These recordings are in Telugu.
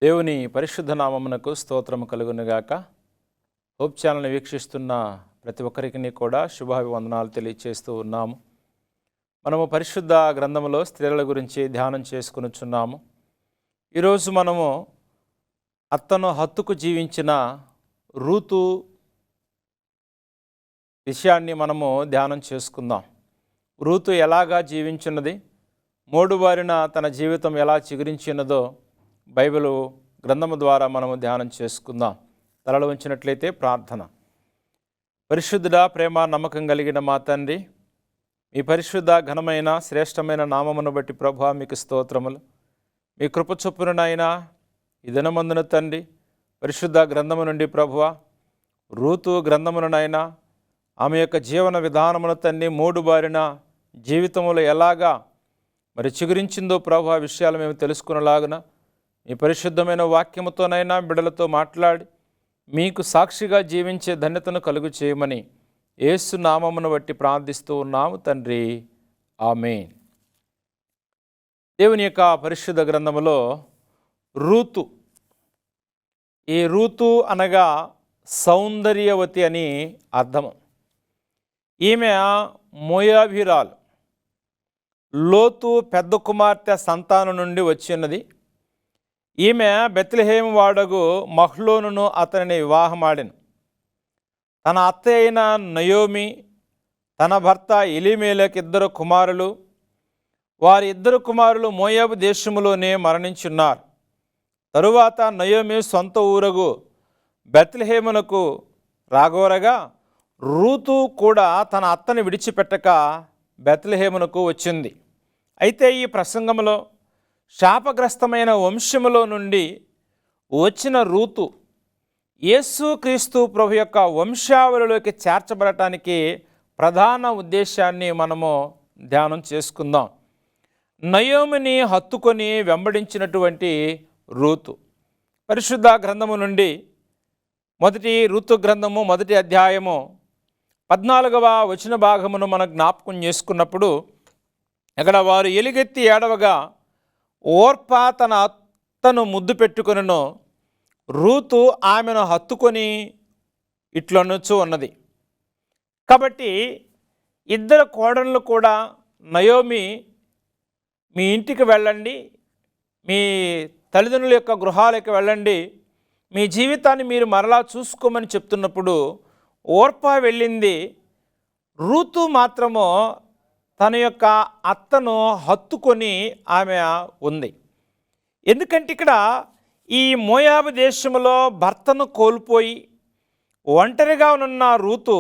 దేవుని పరిశుద్ధ నామమునకు స్తోత్రము కలుగునుగాక. హోప్ ఛానల్ని వీక్షిస్తున్న ప్రతి ఒక్కరికి కూడా శుభాభివందనాలు తెలియచేస్తూ ఉన్నాము. మనము పరిశుద్ధ గ్రంథములో స్త్రీల గురించి ధ్యానం చేసుకునిచున్నాము. ఈరోజు మనము అత్తను హత్తుకు జీవించిన రూతు విషయాన్ని మనము ధ్యానం చేసుకుందాం. రూతు ఎలాగా జీవించినది, మోడుబారిన తన జీవితం ఎలా చిగురించినదో బైబిల్ గ్రంథము ద్వారా మనము ధ్యానం చేసుకుందాం. తలలు ఉంచినట్లయితే ప్రార్థన. పరిశుద్ధుడా, ప్రేమ నమ్మకం కలిగిన మా తండ్రి, మీ పరిశుద్ధ ఘనమైన శ్రేష్టమైన నామమును బట్టి ప్రభువా మీకు స్తోత్రములు. మీ కృప చొప్పునైనా ఈ దినమందున తండ్రి పరిశుద్ధ గ్రంథము నుండి ప్రభువా రూతు గ్రంథమునైనా ఆమె యొక్క జీవన విధానమును తండ్రి మోడుబారిన జీవితంలో ఎలాగా మరి చిగురించిందో ప్రభువా విషయాలు మేము తెలుసుకునేలాగున మీ పరిశుద్ధమైన వాక్యముతోనైనా బిడ్డలతో మాట్లాడి మీకు సాక్షిగా జీవించే ధన్యతను కలుగు చేయమని యేసు నామమును బట్టి ప్రార్థిస్తూ ఉన్నాము తండ్రి, ఆమేన్. దేవుని యొక్క పరిశుద్ధ గ్రంథములో రూతు, ఈ రూతు అనగా సౌందర్యవతి అని అర్థము. ఈమె మోయాబీరాలు, లోతు పెద్ద కుమార్తె సంతానం నుండి వచ్చినది. ఈమె బెత్లెహేము వాడగు మహ్లోనును అతనిని వివాహమాడెను. తన అత్త అయిన నయోమి, తన భర్త ఎలీమేలెకు 2 కుమారులు. వారి 2 కుమారులు మోయాబు దేశములోనే మరణించున్నారు. తరువాత నయోమి సొంత ఊరగు బెత్లెహేమునకు రాగోరగా రూతు కూడా తన అత్తని విడిచిపెట్టక బెత్లెహేమునకు వచ్చింది. అయితే ఈ ప్రసంగంలో శాపగ్రస్తమైన వంశములో నుండి వచ్చిన రూతు యేసుక్రీస్తు ప్రభు యొక్క వంశావళిలోకి చేర్చబడటానికి ప్రధాన ఉద్దేశాన్ని మనము ధ్యానం చేసుకుందాం. నయోమిని హత్తుకొని వెంబడించినటువంటి రూతు. పరిశుద్ధ గ్రంథము నుండి మొదటి రూతు గ్రంథము 1వ అధ్యాయము 14వ వచన భాగమును మనం జ్ఞాపకం చేసుకున్నప్పుడు అక్కడ వారు ఎలుగెత్తి ఏడవగా ఓర్పా తన అత్తను ముద్దు పెట్టుకొనెను, రూతు ఆమెను హత్తుకొని ఇట్లనొచ్చు ఉన్నది. కాబట్టి 2 కోడళ్ళు కూడా నయోమి మీ ఇంటికి వెళ్ళండి, మీ తల్లిదండ్రుల యొక్క గృహాలకు వెళ్ళండి, మీ జీవితాన్ని మీరు మరలా చూసుకోమని చెప్తున్నప్పుడు ఓర్పా వెళ్ళింది. రూతు మాత్రము తన యొక్క అత్తను హత్తుకొని ఆమె ఉంది. ఎందుకంటే ఇక్కడ ఈ మోయాబు దేశంలో భర్తను కోల్పోయి ఒంటరిగా ఉన్న రూతు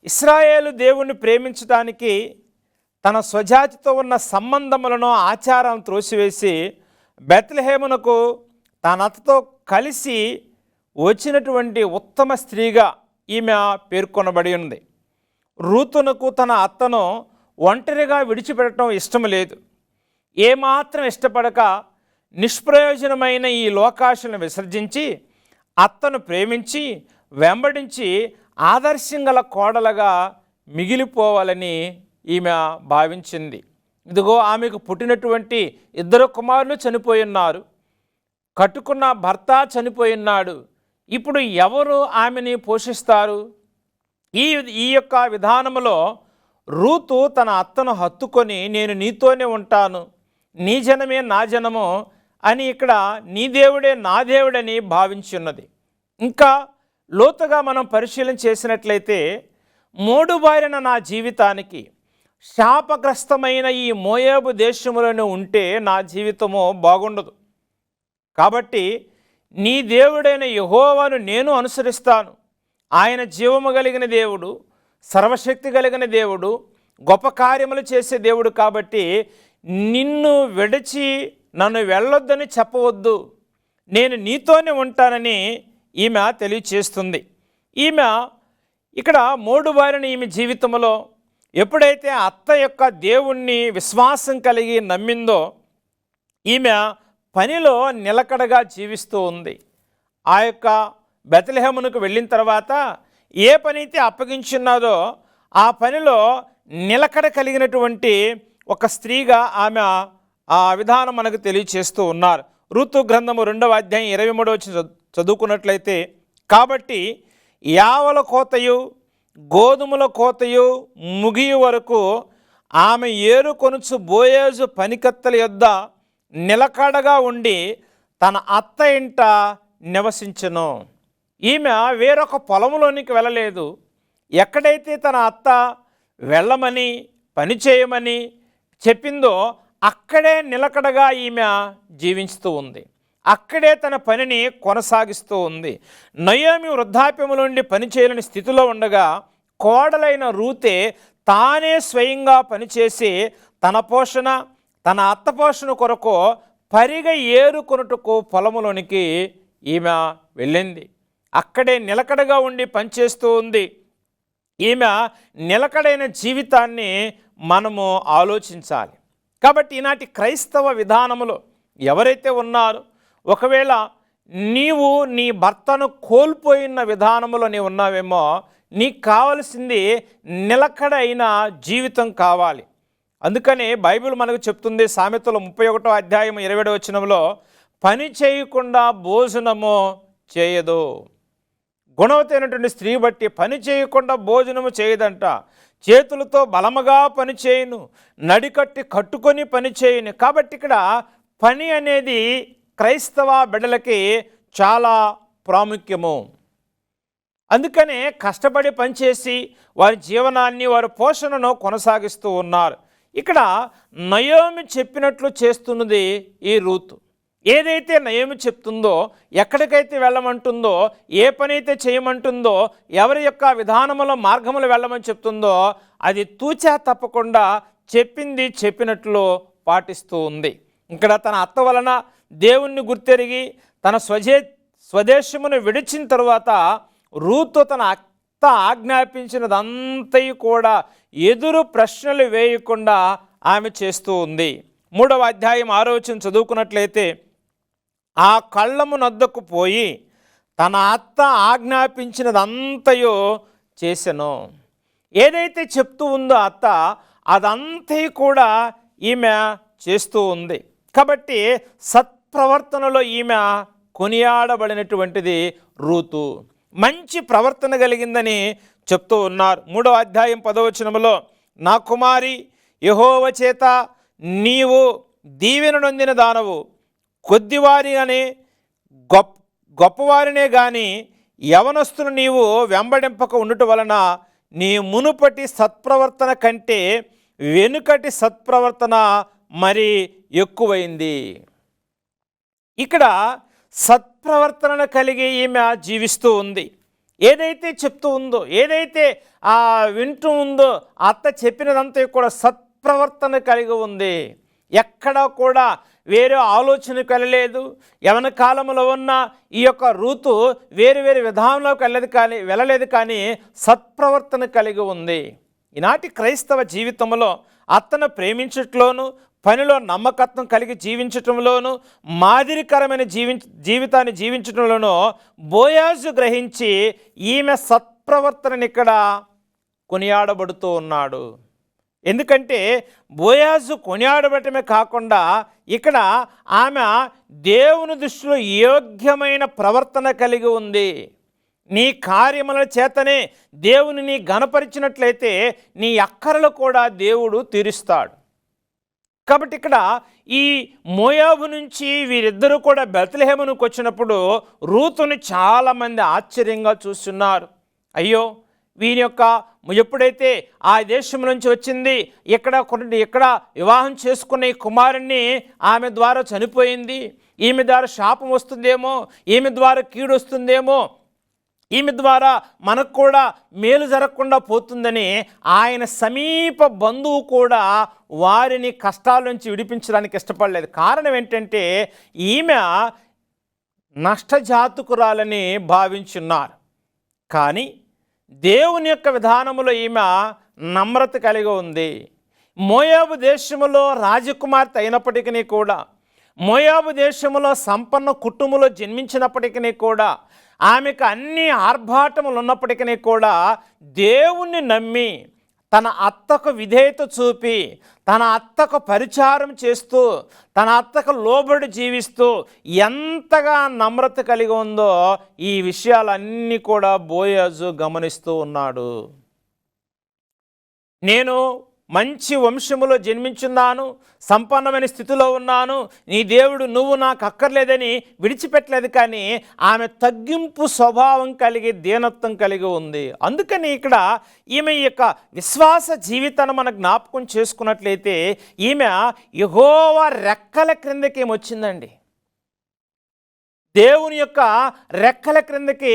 ఇశ్రాయేలు దేవుణ్ణి ప్రేమించడానికి తన స్వజాతితో ఉన్న సంబంధములను ఆచారం త్రోసివేసి బెత్లెహేమునకు తన అత్తతో కలిసి వచ్చినటువంటి ఉత్తమ స్త్రీగా ఈమె పేర్కొనబడి ఉంది. రూతునకు తన అత్తను ఒంటరిగా విడిచిపెట్టడం ఇష్టం లేదు. ఏమాత్రం ఇష్టపడక నిష్ప్రయోజనమైన ఈ లోకాశలను విసర్జించి అత్తను ప్రేమించి వెంబడించి ఆదర్శం గల కోడలుగా మిగిలిపోవాలని ఈమె భావించింది. ఇదిగో ఆమెకు పుట్టినటువంటి 2 కుమారులు చనిపోయి ఉన్నారు, కట్టుకున్న భర్త చనిపోయి ఉన్నాడు. ఇప్పుడు ఎవరు ఆమెని పోషిస్తారు? ఈ యొక్క విధానంలో రూతు తన అత్తను హత్తుకొని నేను నీతోనే ఉంటాను, నీ జనమే నా జనము అని ఇక్కడ నీ దేవుడే నా దేవుడని భావించున్నది. ఇంకా లోతుగా మనం పరిశీలన చేసినట్లయితే మోడుబారిన నా జీవితానికి శాపగ్రస్తమైన ఈ మోయాబు దేశంలోనే ఉంటే నా జీవితము బాగుండదు. కాబట్టి నీ దేవుడైన యెహోవాను నేను అనుసరిస్తాను. ఆయన జీవము కలిగిన దేవుడు, సర్వశక్తి కలిగిన దేవుడు, గొప్ప కార్యములు చేసే దేవుడు. కాబట్టి నిన్ను విడిచి నన్ను వెళ్ళొద్దని చెప్పవద్దు, నేను నీతోనే ఉంటానని ఈమె తెలియచేస్తుంది. ఈమె ఇక్కడ మోడుబారిన ఈమె జీవితంలో ఎప్పుడైతే అత్త యొక్క దేవుణ్ణి విశ్వాసం కలిగి నమ్మిందో ఈమె పనిలో నిలకడగా జీవిస్తూ ఉంది. ఆ యొక్క బెత్లెహేమునకు వెళ్ళిన తర్వాత ఏ పని అయితే అప్పగించున్నదో ఆ పనిలో నిలకడ కలిగినటువంటి ఒక స్త్రీగా ఆమె ఆ విధానం మనకు తెలియచేస్తూ ఉన్నారు. ఋతు గ్రంథము 2వ అధ్యాయం 23వ వచనం చదువుకున్నట్లయితే, కాబట్టి యావల కోతయు గోధుమల కోతయు ముగియు వరకు ఆమె ఏరుకొనుచు బోయేజు పనికత్తెల యొద్ద నిలకడగా ఉండి తన అత్త ఇంట నివసించెను. ఈమె వేరొక పొలంలోనికి వెళ్ళలేదు. ఎక్కడైతే తన అత్త వెళ్ళమని పని చేయమని చెప్పిందో అక్కడే నిలకడగా ఈమె జీవిస్తూ ఉంది. అక్కడే తన పనిని కొనసాగిస్తూ ఉంది. నయోమి వృద్ధాప్యము నుండి పనిచేయలేని స్థితిలో ఉండగా కోడలైన రూతే తానే స్వయంగా పనిచేసి తన పోషణ, తన అత్త పోషణ కొరకు పరిగ ఏరుకొనుటకు పొలములోనికి ఈమె వెళ్ళింది. అక్కడే నిలకడగా ఉండి పనిచేస్తూ ఉంది. ఈమె నిలకడైన జీవితాన్ని మనము ఆలోచించాలి. కాబట్టి ఈనాటి క్రైస్తవ విధానములో ఎవరైతే ఉన్నారో, ఒకవేళ నీవు నీ భర్తను కోల్పోయిన విధానములో నీవు ఉన్నావేమో, నీకు కావలసింది నిలకడైన జీవితం కావాలి. అందుకని బైబిల్ మనకు చెప్తుంది, సామెతలు 31వ అధ్యాయం 27వ వచనంలో, పని చేయకుండా భోజనము చేయదు. గుణవతైనటువంటి స్త్రీ బట్టి పని చేయకుండా భోజనము చేయదంట. చేతులతో బలముగా పని చేయను, నడికట్టి కట్టుకొని పని చేయను. కాబట్టి ఇక్కడ పని అనేది క్రైస్తవ బిడ్డలకి చాలా ప్రాముఖ్యము. అందుకనే కష్టపడి పనిచేసి వారి జీవనాన్ని, వారి పోషణను కొనసాగిస్తూ ఉన్నారు. ఇక్కడ నయోమి చెప్పినట్లు చేస్తున్నది ఈ రూతు. ఏదైతే నయోమి చెప్తుందో, ఎక్కడికైతే వెళ్ళమంటుందో, ఏ పని అయితే చేయమంటుందో, ఎవరి యొక్క విధానములో మార్గములు వెళ్ళమని చెప్తుందో, అది తూచా తప్పకుండా చెప్పింది చెప్పినట్లు పాటిస్తూ ఉంది. ఇక్కడ తన అత్త వలన దేవుణ్ణి గుర్తెరిగి తన స్వదేశమును విడిచిన తరువాత రూతు తన అత్త ఆజ్ఞాపించినదంతయు కూడా ఎదురు ప్రశ్నలు వేయకుండా ఆమె చేస్తూ ఉంది. 3వ అధ్యాయం 6వ వచనం చదువుకున్నట్లయితే, ఆ కళ్ళము నొద్దకు పోయి తన అత్త ఆజ్ఞాపించినదంతయో చేసెను. ఏదైతే చెప్తూ ఉందో అత్త, అదంతయు కూడా ఈమె చేస్తూ ఉంది. కాబట్టి సత్ప్రవర్తనలో ఈమె కొనియాడబడినటువంటిది రూతు. మంచి ప్రవర్తన కలిగిందని చెప్తూ ఉన్నారు. 3వ అధ్యాయం 10వ వచనములో, నా కుమారి, యెహోవా చేత నీవు దీవెన నొందిన దానవు, కొద్దివారి అని గొప్పవారినే గాని యవనస్తులు నీవు వెంబడింపక ఉండుట వలన నీ మునుపటి సత్ప్రవర్తన కంటే వెనుకటి సత్ప్రవర్తన మరి ఎక్కువైంది. ఇక్కడ సత్ప్రవర్తన కలిగి ఈమె జీవిస్తూ ఉంది. ఏదైతే చెప్తూ ఉందో, ఏదైతే వింటూ ఉందో, అత్త చెప్పినదంతా కూడా సత్ప్రవర్తన కలిగి ఉంది. ఎక్కడా కూడా వేరే ఆలోచనకు వెళ్ళలేదు. యవన కాలంలో ఉన్న ఈ యొక్క రూతు వేరు వేరు విధానంలోకి వెళ్ళలేదు కానీ సత్ప్రవర్తన కలిగి ఉంది. ఈనాటి క్రైస్తవ జీవితంలో అత్తను ప్రేమించట్లోను, పనిలో నమ్మకత్వం కలిగి జీవించటంలోను, మాదిరికరమైన జీవితాన్ని జీవించడంలోనూ బోయాజు గ్రహించి ఈమె సత్ప్రవర్తనని ఇక్కడ కొనియాడబడుతూ ఉన్నాడు. ఎందుకంటే బోయాజు కొనియాడబడటమే కాకుండా ఇక్కడ ఆమె దేవుని దృష్టిలో యోగ్యమైన ప్రవర్తన కలిగి ఉంది. నీ కార్యముల చేతనే దేవుని ఘనపరిచినట్లయితే నీ అక్కరలు కూడా దేవుడు తీరుస్తాడు. కాబట్టి ఇక్కడ ఈ మోయాబు నుంచి వీరిద్దరూ కూడా బెత్లెహేమునకు వచ్చినప్పుడు రూతుని చాలామంది ఆశ్చర్యంగా చూస్తున్నారు. అయ్యో, వీని యొక్క ఎప్పుడైతే ఆ దేశం నుంచి వచ్చింది, ఇక్కడ వివాహం చేసుకున్న ఈ కుమారుణ్ణి ఆమె ద్వారా చనిపోయింది, ఈమె ద్వారా శాపం వస్తుందేమో, ఈమె ద్వారా కీడు వస్తుందేమో, ఈమె ద్వారా మనకు కూడా మేలు జరగకుండా పోతుందని ఆయన సమీప బంధువు కూడా వారిని కష్టాల నుంచి విడిపించడానికి ఇష్టపడలేదు. కారణం ఏంటంటే ఈమె నష్టజాతకురాలని భావించున్నారు. కానీ దేవుని యొక్క విధానములో ఈమె నమ్రత కలిగి ఉంది. మోయాబు దేశములో రాజకుమార్తె అయినప్పటికీ కూడా, మోయాబు దేశములో సంపన్న కుటుంబంలో జన్మించినప్పటికీ కూడా, ఆమెకు అన్ని ఆర్భాటములు ఉన్నప్పటికీ కూడా దేవుణ్ణి నమ్మి తన అత్తకు విధేయత చూపి, తన అత్తకు పరిచారం చేస్తూ, తన అత్తకు లోబడి జీవిస్తూ ఎంతగా నమ్రత కలిగి ఉందో ఈ విషయాలన్నీ కూడా బోయాజు గమనిస్తూ ఉన్నాడు. నేను మంచి వంశములో జన్మించున్నాను, సంపన్నమైన స్థితిలో ఉన్నాను, నీ దేవుడు నువ్వు నాకు అక్కర్లేదని విడిచిపెట్టలేదు. కానీ ఆమె తగ్గింపు స్వభావం కలిగి, దీనత్వం కలిగి ఉంది. అందుకని ఇక్కడ ఈమె యొక్క విశ్వాస జీవితాన్ని మనం జ్ఞాపకం చేసుకున్నట్లయితే ఈమె యెహోవా రెక్కల క్రిందకి వచ్చిందండి. దేవుని యొక్క రెక్కల క్రిందకి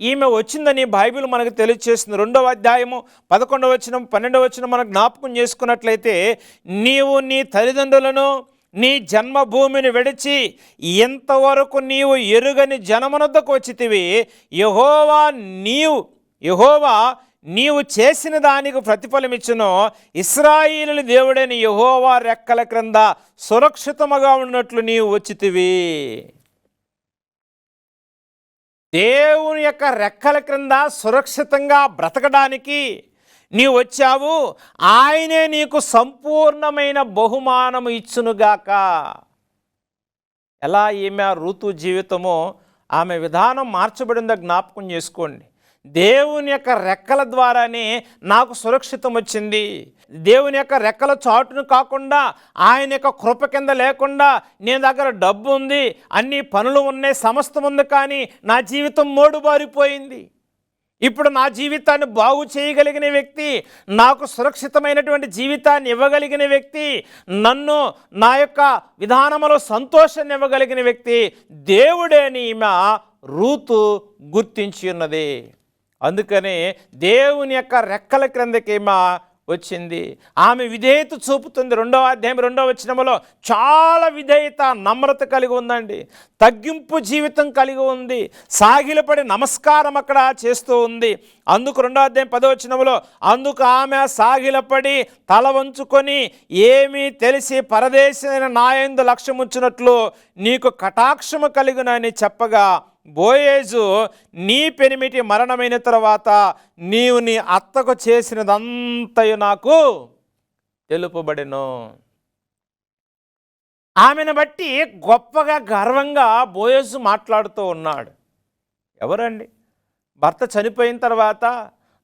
ఈమె వచ్చిందని బైబిల్ మనకు తెలియజేస్తుంది. 2వ అధ్యాయము 11వ వచనం 12వ వచనం మనం జ్ఞాపకం చేసుకున్నట్లయితే, నీవు నీ తల్లిదండ్రులను నీ జన్మభూమిని విడిచి ఇంతవరకు నీవు ఎరుగని జనమునొద్దకు వచ్చితివి. యెహోవా నీవు చేసిన దానికి ప్రతిఫలమిచ్చును. ఇశ్రాయేలు దేవుడైన యెహోవా రెక్కల క్రింద సురక్షితముగా ఉన్నట్లు నీవు వచ్చితివి. దేవుని యొక్క రెక్కల క్రింద సురక్షితంగా బ్రతకడానికి నీవు వచ్చావు. ఆయనే నీకు సంపూర్ణమైన బహుమానము ఇచ్చునుగాక. ఎలా ఈమె ఋతు జీవితమో ఆమె విధానం మార్చబడిందో జ్ఞాపకం చేసుకోండి. దేవుని యొక్క రెక్కల ద్వారానే నాకు సురక్షితం వచ్చింది. దేవుని యొక్క రెక్కల చాటును కాకుండా, ఆయన యొక్క కృప కింద లేకుండా, నేను దగ్గర డబ్బు ఉంది, అన్ని పనులు ఉన్నాయి, సమస్తం ఉంది, కానీ నా జీవితం మోడుబారిపోయింది. ఇప్పుడు నా జీవితాన్ని బాగు చేయగలిగిన వ్యక్తి, నాకు సురక్షితమైనటువంటి జీవితాన్ని ఇవ్వగలిగిన వ్యక్తి, నన్ను నా యొక్క విధానంలో సంతోషాన్ని ఇవ్వగలిగిన వ్యక్తి దేవుడే అని ఈమె రూతు గుర్తించి ఉన్నది. అందుకనే దేవుని యొక్క రెక్కల క్రిందకి ఈమె వచ్చింది. ఆమె విధేయత చూపుతుంది. 2వ అధ్యాయం 2వ వచనములో చాలా విధేయత, నమ్రత కలిగి ఉందండి. తగ్గింపు జీవితం కలిగి ఉంది. సాగిలపడి నమస్కారం అక్కడ చేస్తూ ఉంది. అందుకు 2వ అధ్యాయం 10వ వచనములో, అందుకు ఆమె సాగిలపడి తల వంచుకొని, ఏమీ తెలిసి పరదేశమైన నాయందు లక్ష్యముచ్చినట్లు నీకు కటాక్షము కలిగునని చెప్పగా, బోయేజు, నీ పెనిమిటి మరణమైన తర్వాత నీవు నీ అత్తకు చేసినదంతయు నాకు తెలుపబడెను. ఆమెను బట్టి గొప్పగా గర్వంగా బోయేజు మాట్లాడుతూ ఉన్నాడు. ఎవరండి? భర్త చనిపోయిన తర్వాత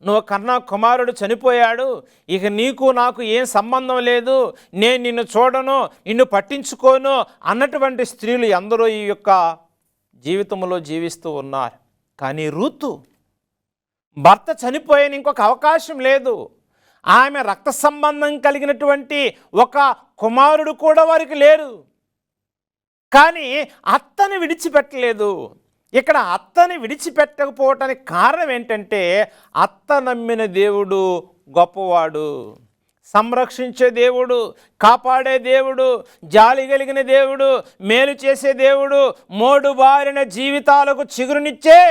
నువ్వు కన్నా కుమారుడు చనిపోయాడు, ఇక నీకు నాకు ఏం సంబంధం లేదు, నేను నిన్ను చూడను, నిన్ను పట్టించుకోను అన్నటువంటి స్త్రీలు ఎందరో ఈ యొక్క జీవితంలో జీవిస్తూ ఉన్నారు. కానీ రూతు భర్త చనిపోయిన ఇంకొక అవకాశం లేదు. ఆమె రక్త సంబంధం కలిగినటువంటి ఒక కుమారుడు కూడా వారికి లేరు. కానీ అత్తని విడిచిపెట్టలేదు. ఇక్కడ అత్తని విడిచిపెట్టకపోవటానికి కారణం ఏంటంటే, అత్త నమ్మిన దేవుడు గొప్పవాడు, సంరక్షించే దేవుడు, కాపాడే దేవుడు, జాలి కలిగిన దేవుడు, మేలు చేసే దేవుడు, మోడుబారిన జీవితాలకు చిగురునిచ్చే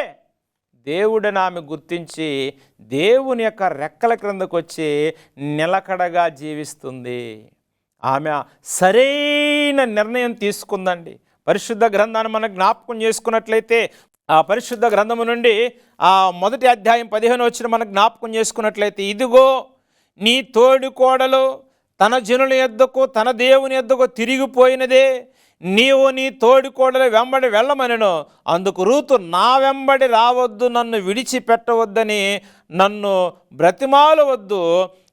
దేవుడని ఆమె గుర్తించి దేవుని యొక్క రెక్కల క్రిందకు వచ్చి నిలకడగా జీవిస్తుంది. ఆమె సరైన నిర్ణయం తీసుకుందండి. పరిశుద్ధ గ్రంథాన్ని మనం జ్ఞాపకం చేసుకున్నట్లయితే, ఆ పరిశుద్ధ గ్రంథము నుండి 1వ అధ్యాయం 15వ వచనం మనం జ్ఞాపకం చేసుకున్నట్లయితే, ఇదిగో నీ తోడి కోడలు తన జనుల యొద్దకు తన దేవుని యొద్దకు తిరిగిపోయినదే, నీవు నీ తోడి కోడలు వెంబడి వెళ్ళమనెను. అందుకు రూతు, నా వెంబడి రావద్దు, నన్ను విడిచిపెట్టవద్దని నన్ను బ్రతిమాలవద్దు,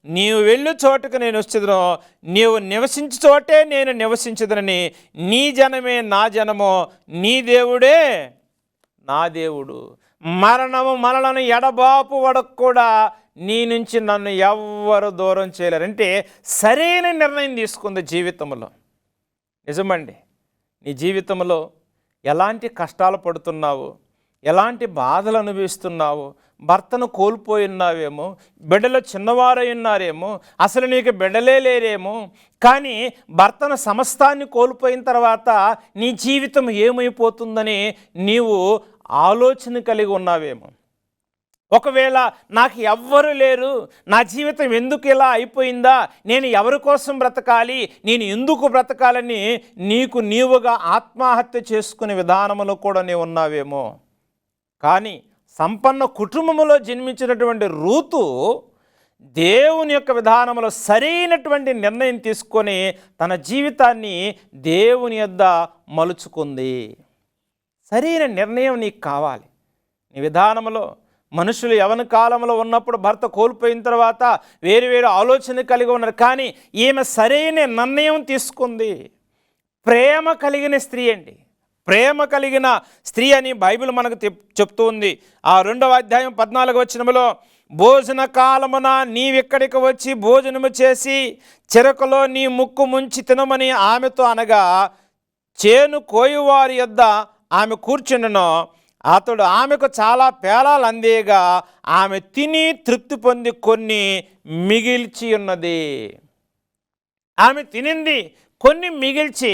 నీవు వెళ్ళు చోటుకు నేను వచ్చేదను, నీవు నివసించు చోటే నేను నివసించదనని, నీ జనమే నా జనము, నీ దేవుడే నా దేవుడు, మరణము మనలను ఎడబాపు వడకు కూడా నీ నుంచి నన్ను ఎవ్వరు దూరం చేయలేరు. అంటే సరైన నిర్ణయం తీసుకుంది జీవితంలో. నిజమండి, నీ జీవితంలో ఎలాంటి కష్టాలు పడుతున్నావు, ఎలాంటి బాధలు అనుభవిస్తున్నావు, భర్తను కోల్పోయి ఉన్నావేమో, బిడ్డలు చిన్నవారై ఉన్నారేమో, అసలు నీకు బిడ్డలే లేరేమో, కానీ భర్తను సమస్తాన్ని కోల్పోయిన తర్వాత నీ జీవితం ఏమైపోతుందని నీవు ఆలోచన కలిగి ఉన్నావేమో. ఒకవేళ నాకు ఎవ్వరు లేరు, నా జీవితం ఎందుకు ఇలా అయిపోయిందా, నేను ఎవరి కోసం బ్రతకాలి, నేను ఎందుకు బ్రతకాలని నీకు నీవుగా ఆత్మహత్య చేసుకునే విధానంలో కూడా నీవు ఉన్నావేమో. కానీ సంపన్న కుటుంబంలో జన్మించినటువంటి రూతు దేవుని యొక్క విధానంలో సరైనటువంటి నిర్ణయం తీసుకొని తన జీవితాన్ని దేవుని యొద్ద మలుచుకుంది. సరైన నిర్ణయం నీకు కావాలి. నీ విధానంలో మనుషులు యవ్వన కాలంలో ఉన్నప్పుడు భర్త కోల్పోయిన తర్వాత వేరు ఆలోచన కలిగి ఉన్నారు, కానీ ఈమె సరైన నిర్ణయం తీసుకుంది. ప్రేమ కలిగిన స్త్రీ అండి. ప్రేమ కలిగిన స్త్రీ అని బైబిల్ మనకు చెప్తూ ఉంది. ఆ 2వ అధ్యాయం 14వ వచనములో, భోజన కాలమున నీవిక్కడికి వచ్చి భోజనము చేసి చెరకులో నీ ముక్కు ముంచి తినమని ఆమెతో అనగా, చేను కోయువారి యొద్ద ఆమె కూర్చుండెను. అతడు ఆమెకు చాలా పేలాలు అందేగా ఆమె తిని తృప్తి పొంది కొన్ని మిగిల్చి ఉన్నది. ఆమె తినింది, కొన్ని మిగిల్చి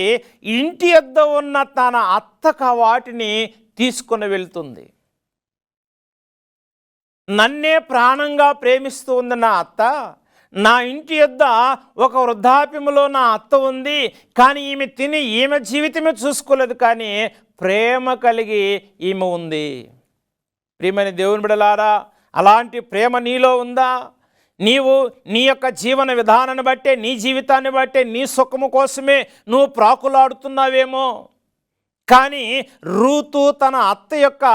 ఇంటి యొద్ద ఉన్న తన అత్తకు వాటిని తీసుకుని వెళ్తుంది. నన్నే ప్రాణంగా ప్రేమిస్తూ ఉంది నా అత్త, నా ఇంటి యొద్ద ఒక వృద్ధాప్యములో నా అత్త ఉంది, కానీ ఈమె తిని ఈమె జీవితమే చూసుకోలేదు, కానీ ప్రేమ కలిగి ఈమె ఉంది. ప్రియమైన దేవుని బిడ్డలారా, అలాంటి ప్రేమ నీలో ఉందా? నీవు నీ యొక్క జీవన విధానాన్ని బట్టే, నీ జీవితాన్ని బట్టే, నీ సుఖము కోసమే నువ్వు ప్రాకులాడుతున్నావేమో, కానీ రూతు తన అత్త యొక్క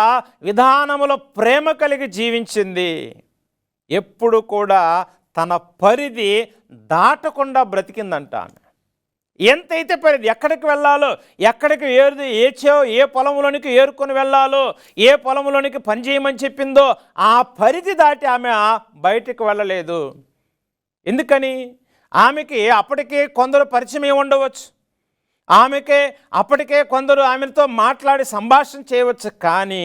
విధానములో ప్రేమ కలిగి జీవించింది. ఎప్పుడు కూడా తన పరిధి దాటకుండా బ్రతికిందంట. ఎంతైతే పరిధి, ఎక్కడికి వెళ్ళాలో, ఎక్కడికి ఏ పొలంలోనికి ఏరుకొని వెళ్ళాలో, ఏ పొలంలోనికి పని చేయమని చెప్పిందో ఆ పరిధి దాటి ఆమె బయటకు వెళ్ళలేదు. ఎందుకని? ఆమెకి అప్పటికే కొందరు పరిచయం ఉండవచ్చు, ఆమెకే అప్పటికే కొందరు ఆమెతో మాట్లాడి సంభాషణ చేయవచ్చు, కానీ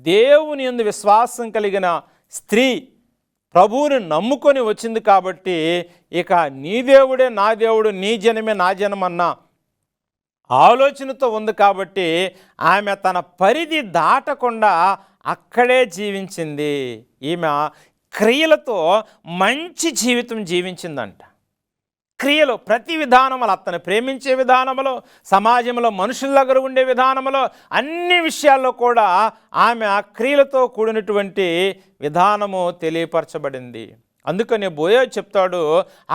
దేవుని యందు విశ్వాసం కలిగిన స్త్రీ ప్రభువుని నమ్ముకొని వచ్చింది కాబట్టి, ఇక నీ దేవుడే నా దేవుడు, నీ జనమే నా జనమన్న ఆలోచనతో ఉంది కాబట్టి ఆమె తన పరిధి దాటకుండా అక్కడే జీవించింది. ఈమె క్రియలతో మంచి జీవితం జీవించిందంట. క్రియలు ప్రతి విధానంలో, అతను ప్రేమించే విధానంలో, సమాజంలో మనుషుల దగ్గర ఉండే విధానంలో, అన్ని విషయాల్లో కూడా ఆమె ఆ క్రియలతో కూడినటువంటి విధానము తెలియపరచబడింది. అందుకని బోయజు చెప్తాడు,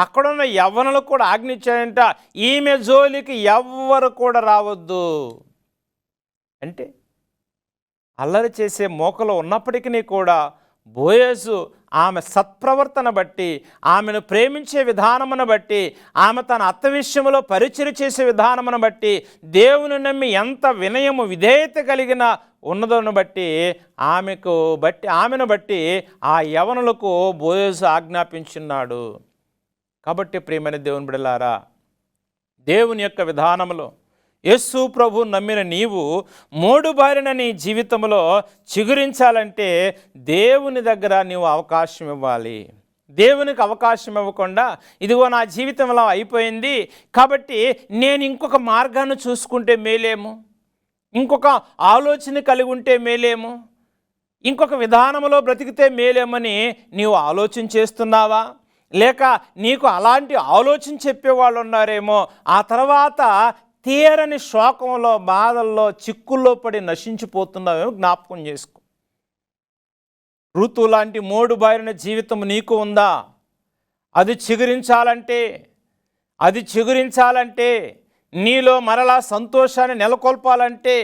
అక్కడున్న యవ్వనులకు కూడా ఆజ్ఞించాడంట, ఈమె జోలికి ఎవ్వరు కూడా రావద్దు. అంటే అల్లరి చేసే మోకలో ఉన్నప్పటికీ కూడా బోయజు ఆమె సత్ప్రవర్తన బట్టి, ఆమెను ప్రేమించే విధానమును బట్టి, ఆమె తన అత్త విషయంలో పరిచయం చేసే విధానమును బట్టి, దేవుని నమ్మి ఎంత వినయము విధేయత కలిగిన ఉన్నదను బట్టి ఆమెను బట్టి ఆ యవనులకు బోయజు ఆజ్ఞాపించున్నాడు. కాబట్టి ప్రియమైన దేవుని బిడ్డలారా, దేవుని యొక్క విధానములో యేసు ప్రభు నమ్మిన నీవు మోడుబారిన నీ జీవితంలో చిగురించాలంటే దేవుని దగ్గర నీవు అవకాశం ఇవ్వాలి. దేవునికి అవకాశం ఇవ్వకుండా, ఇదిగో నా జీవితం ఇలా అయిపోయింది కాబట్టి నేను ఇంకొక మార్గాన్ని చూసుకుంటే మేలేమో, ఇంకొక ఆలోచన కలిగి ఉంటే మేలేమో, ఇంకొక విధానంలో బ్రతికితే మేలేమని నీవు ఆలోచన చేస్తున్నావా? లేక నీకు అలాంటి ఆలోచన చెప్పేవాళ్ళు ఉన్నారేమో, ఆ తర్వాత తీరని శోకంలో, బాధల్లో, చిక్కుల్లో పడి నశించిపోతున్నావేమో జ్ఞాపకం చేసుకో. ఋతు లాంటి మోడుబారిన జీవితం నీకు ఉందా? అది చిగురించాలంటే నీలో మరలా సంతోషాన్ని నెలకొల్పాలంటే,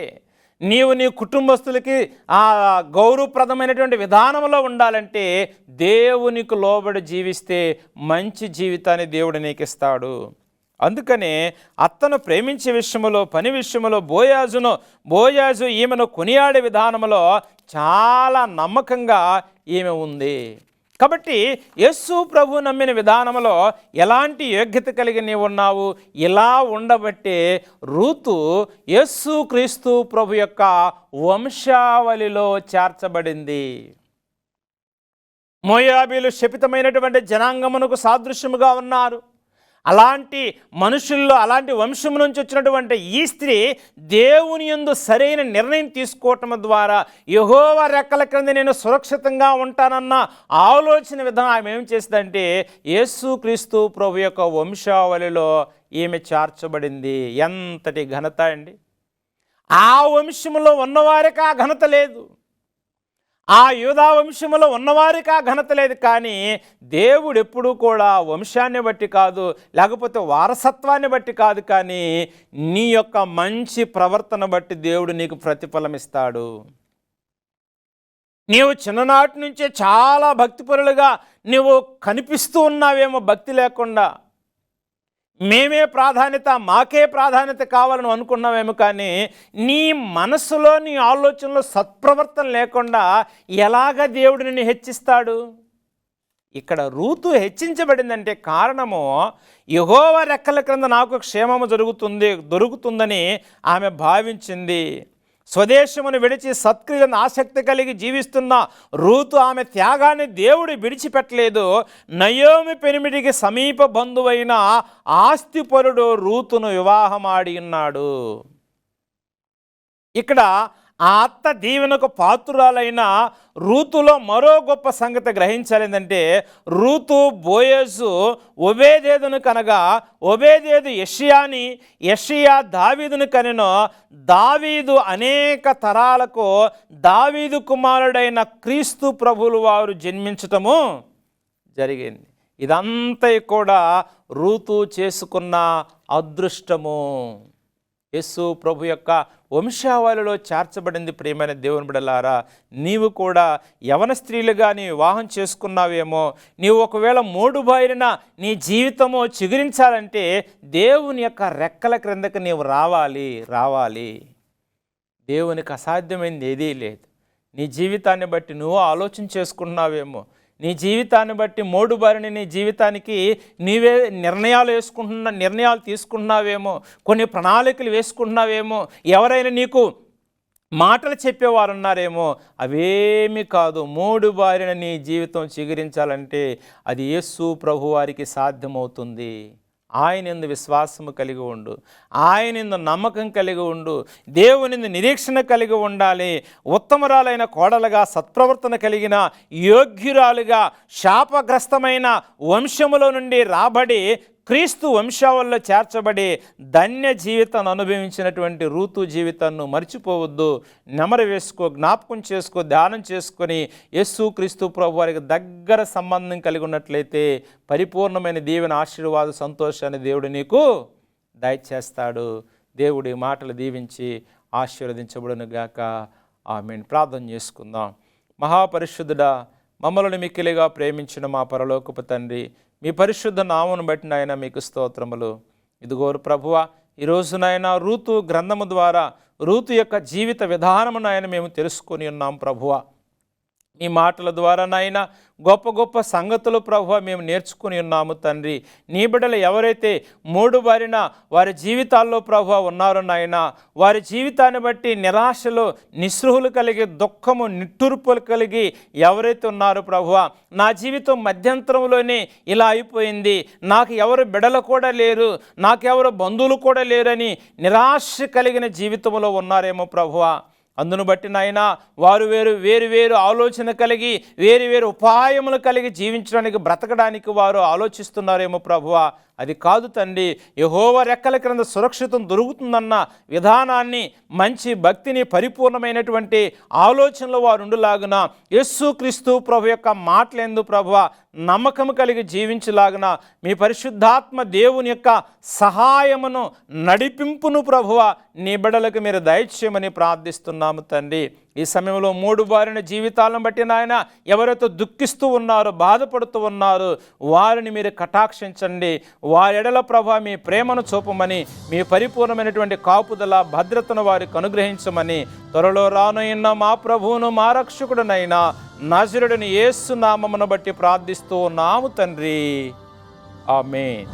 నీవు నీ కుటుంబస్తులకి ఆ గౌరవప్రదమైనటువంటి విధానంలో ఉండాలంటే, దేవునికి లోబడి జీవిస్తే మంచి జీవితాన్ని దేవుడు నీకు ఇస్తాడు. అందుకనే అత్తను ప్రేమించే విషయంలో, పని విషయంలో బోయాజు ఈమెను కొనియాడే విధానంలో చాలా నమ్మకంగా ఈమె ఉంది. కాబట్టి యేసు ప్రభు నమ్మిన విధానంలో ఎలాంటి యోగ్యత కలిగి నీవు ఉన్నావు? ఇలా ఉండబట్టే రూతు యేసు క్రీస్తు ప్రభు యొక్క వంశావళిలో చేర్చబడింది. మోయాబీలు శపితమైనటువంటి జనాంగమునకు సాదృశ్యముగా ఉన్నారు. అలాంటి మనుషుల్లో, అలాంటి వంశం నుంచి వచ్చినటువంటి ఈ స్త్రీ దేవుని యందు సరైన నిర్ణయం తీసుకోవటం ద్వారా యెహోవా రెక్కల క్రింద నేను సురక్షితంగా ఉంటానన్న ఆలోచన విధానం ఆమె ఏం చేసిందంటే, యేసుక్రీస్తు ప్రభు యొక్క వంశావళిలో ఈమె చేర్చబడింది. ఎంతటి ఘనత అండి! ఆ వంశంలో ఉన్నవారికి ఆ ఘనత లేదు. ఆ యూదా వంశములో ఉన్నవారికి ఆ ఘనత లేదు. కానీ దేవుడు ఎప్పుడూ కూడా వంశాన్ని బట్టి కాదు, లేకపోతే వారసత్వాన్ని బట్టి కాదు, కానీ నీ యొక్క మంచి ప్రవర్తన బట్టి దేవుడు నీకు ప్రతిఫలం ఇస్తాడు. నీవు చిన్ననాటి నుంచే చాలా భక్తిపరులుగా నీవు కనిపిస్తూ ఉన్నావేమో, భక్తి లేకుండా మేమే ప్రాధాన్యత, మాకే ప్రాధాన్యత కావాలని అనుకున్నావేమో, కానీ నీ మనసులో, నీ ఆలోచనలో సత్ప్రవర్తన లేకుండా ఎలాగ దేవుడు నిన్ను హెచ్చిస్తాడు? ఇక్కడ రూతు హెచ్చించబడిందంటే కారణము, యెహోవా రెక్కల క్రింద నాకు క్షేమము దొరుకుతుందని ఆమె భావించింది. స్వదేశమును విడిచి సత్క్రియలను ఆసక్తి కలిగి జీవిస్తున్న రూతు ఆమె త్యాగాన్ని దేవుడు విడిచిపెట్టలేదు. నయోమి పెనిమిటికి సమీప బంధువైన ఆస్తిపరుడు రూతును వివాహమాడి ఉన్నాడు. ఇక్కడ ఆ అత్త దీవెనకు పాత్రురాలైన రూతులో మరో గొప్ప సంగతి గ్రహించాలేందంటే, రూతు బోయజు ఒబేదేదును కనగా ఒబేదేదు యెషయాని, యెషయా దావీదును కనెను. దావీదు అనేక తరాలకు దావీదు కుమారుడైన క్రీస్తు ప్రభువులు వారు జన్మించటము జరిగింది. ఇదంతా కూడా రూతు చేసుకున్న అదృష్టము. యేసు ప్రభు యొక్క వంశావళిలో చేర్చబడింది. ప్రియమైన దేవుని బిడ్డలారా, నీవు కూడా యవన స్త్రీలుగా నీ వివాహం చేసుకున్నావేమో, నీవు ఒకవేళ మోడుబారిన నీ జీవితము చిగురించాలంటే దేవుని యొక్క రెక్కల క్రిందకి నీవు రావాలి. దేవునికి అసాధ్యమైనది ఏదీ లేదు. నీ జీవితాన్ని బట్టి నువ్వు ఆలోచన చేసుకున్నావేమో, నీ జీవితాన్ని బట్టి మోడుబారిని నీ జీవితానికి నీవే నిర్ణయాలు తీసుకుంటున్నావేమో, కొన్ని ప్రణాళికలు వేసుకుంటున్నావేమో, ఎవరైనా నీకు మాటలు చెప్పేవారు ఉన్నారేమో. అవేమీ కాదు. మోడుబారిన నీ జీవితం చిగురించాలంటే అది యేసు ప్రభు వారికి సాధ్యమవుతుంది. ఆయన యందు విశ్వాసము కలిగి ఉండు, ఆయన యందు నమ్మకం కలిగి ఉండు, దేవుని నిరీక్షణ కలిగి ఉండాలి. ఉత్తమరాలైన కోడలుగా, సత్ప్రవర్తన కలిగిన యోగ్యురాలుగా, శాపగ్రస్తమైన వంశములో నుండి రాబడి క్రీస్తు వంశావళిలో చేర్చబడి ధన్య జీవితాన్ని అనుభవించినటువంటి రూతు జీవితాన్ని మర్చిపోవద్దు. నెమరు వేసుకో, జ్ఞాపకం చేసుకో, ధ్యానం చేసుకొని యేసు క్రీస్తు ప్రభు వారికి దగ్గర సంబంధం కలిగి ఉన్నట్లయితే పరిపూర్ణమైన దీవెన, ఆశీర్వాద, సంతోషాన్ని దేవుడు నీకు దయచేస్తాడు. దేవుడి మాటలు దీవించి ఆశీర్వదించబడును గాక. ఆమేన్. ప్రార్థన చేసుకుందాం. మహాపరిశుద్ధుడా, మమ్మల్ని మిక్కిలిగా ప్రేమించిన మా పరలోకపు తండ్రి, మీ పరిశుద్ధ నామమును బట్టి నాయన మీకు స్తోత్రములు. ఇదిగో ప్రభువా, ఈరోజు నాయన రూతు గ్రంథము ద్వారా రూతు యొక్క జీవిత విధానము నాయన మేము తెలుసుకొని ఉన్నాం ప్రభువా. ఈ మాటల ద్వారా నాయన గొప్ప గొప్ప సంగతులు ప్రభువా మేము నేర్చుకుని ఉన్నాము తండ్రి. నీ బిడ్డలు ఎవరైతే మోడుబారిన వారి జీవితాల్లో ప్రభువా ఉన్నారో నాయన, వారి జీవితాన్ని బట్టి నిరాశలు, నిస్పృహలు కలిగి, దుఃఖము, నిట్టూర్పులు కలిగి ఎవరైతే ఉన్నారో ప్రభువా, నా జీవితం మధ్యంతరంలోనే ఇలా అయిపోయింది, నాకు ఎవరు బిడ్డలు కూడా లేరు, నాకెవరు బంధువులు కూడా లేరని నిరాశ కలిగిన జీవితంలో ఉన్నారేమో ప్రభువా. అందును బట్టి నాయన వారు వేరు ఆలోచన కలిగి, వేరు ఉపాయములు కలిగి జీవించడానికి, బ్రతకడానికి వారు ఆలోచిస్తున్నారేమో ప్రభువా. అది కాదు తండ్రి. యెహోవా రెక్కల క్రింద సురక్షితం దొరుకుతుందన్న విధానాన్ని, మంచి భక్తిని, పరిపూర్ణమైనటువంటి ఆలోచనలు వారు ఉండులాగున యేసు క్రీస్తు ప్రభు యొక్క మాటలందు ప్రభువా నమ్మకం కలిగి జీవించలాగున మీ పరిశుద్ధాత్మ దేవుని యొక్క సహాయమును, నడిపింపును ప్రభువా నీ బిడ్డలకు మీరు దయచేయమని ప్రార్థిస్తున్నాము తండ్రి. ఈ సమయంలో మోడుబారిన జీవితాలను బట్టి నాయన ఎవరైతే దుఃఖిస్తూ ఉన్నారో, బాధపడుతూ ఉన్నారో వారిని మీరు కటాక్షించండి. వారి ఎడల ప్రభువా మీ ప్రేమను చూపమని, మీ పరిపూర్ణమైనటువంటి కాపుదల, భద్రతను వారికి అనుగ్రహించమని త్వరలో రానున్న మా ప్రభువును, మా రక్షకుడునైనా నజరుడిని యేసు నామమును బట్టి ప్రార్థిస్తూ ఉన్నాము తండ్రి. ఆమేన్.